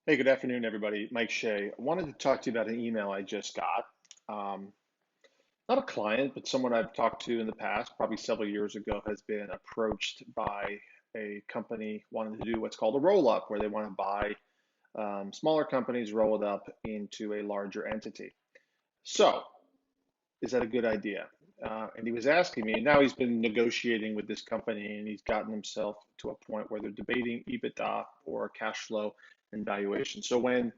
Hey, good afternoon, everybody. Mike Shea. I wanted to talk to you about an email I just got. Um, Not a client, but someone I've talked to in the past, probably several years ago, has been approached by a company wanting to do what's called a roll up, where they want to buy smaller companies, roll it up into a larger entity. So, is that a good idea? And he was asking me, and now he's been negotiating with this company, and he's gotten himself to a point where they're debating EBITDA or cash flow and valuation. So when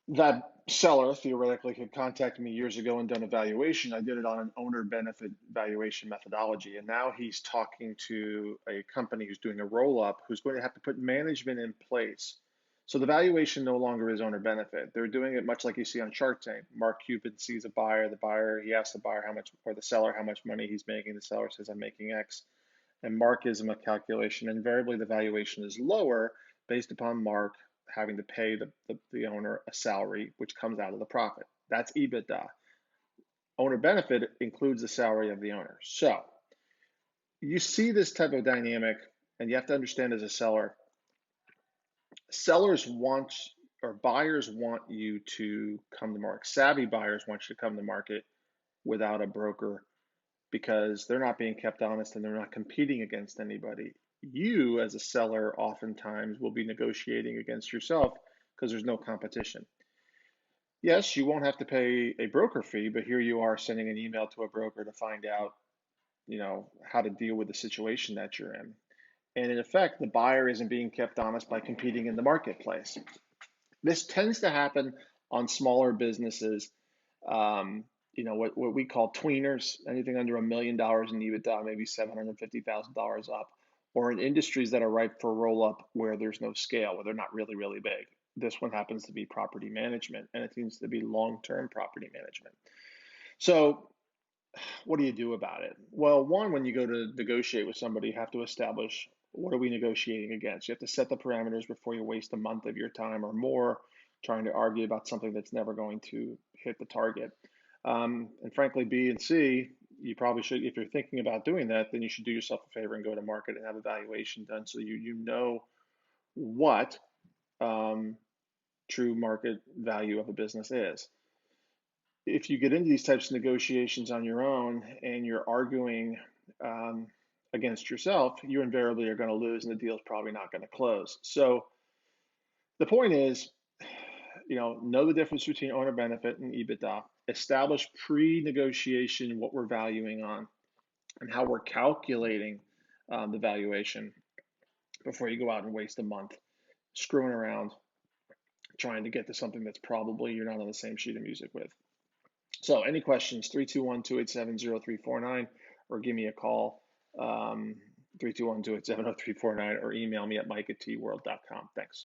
that seller theoretically had contacted me years ago and done a valuation. I did it on an owner benefit valuation methodology. And now he's talking to a company who's doing a roll up who's going to have to put management in place. So the valuation no longer is owner benefit. They're doing it much like you see on Shark Tank. Mark Cuban sees a buyer, he asks the buyer how much, or the seller how much money he's making. The seller says, I'm making X. And Mark gives him a calculation. Invariably, the valuation is lower based upon Mark having to pay the owner a salary, which comes out of the profit. That's EBITDA. Owner benefit includes the salary of the owner. So you see this type of dynamic, and you have to understand as a seller, sellers want or buyers want you to come to market. Savvy buyers want you to come to market without a broker because they're not being kept honest and they're not competing against anybody. You, as a seller, oftentimes will be negotiating against yourself because there's no competition. Yes, you won't have to pay a broker fee, but here you are sending an email to a broker to find out, how to deal with the situation that you're in. And in effect, the buyer isn't being kept honest by competing in the marketplace. This tends to happen on smaller businesses, what we call tweeners, anything under $1 million in EBITDA, maybe $750,000 up, or in industries that are ripe for roll up where there's no scale, where they're not really, really big. This one happens to be property management, and it seems to be long term property management. So, what do you do about it? Well, one, when you go to negotiate with somebody, you have to establish what are we negotiating against. You have to set the parameters before you waste a month of your time or more trying to argue about something that's never going to hit the target. And frankly, B and C, you probably should, if you're thinking about doing that, then you should do yourself a favor and go to market and have a valuation done so you know what um, true market value of a business is. If you get into these types of negotiations on your own and you're arguing um, against yourself, you invariably are going to lose, and the deal's probably not going to close. So the point is, know the difference between owner benefit and EBITDA. Establish pre-negotiation what we're valuing on and how we're calculating the valuation before you go out and waste a month screwing around trying to get to something that's probably you're not on the same sheet of music with. So, any questions? 321-287-0349, or give me a call, 321-287-0349, or email me at mike@tworld.com. Thanks.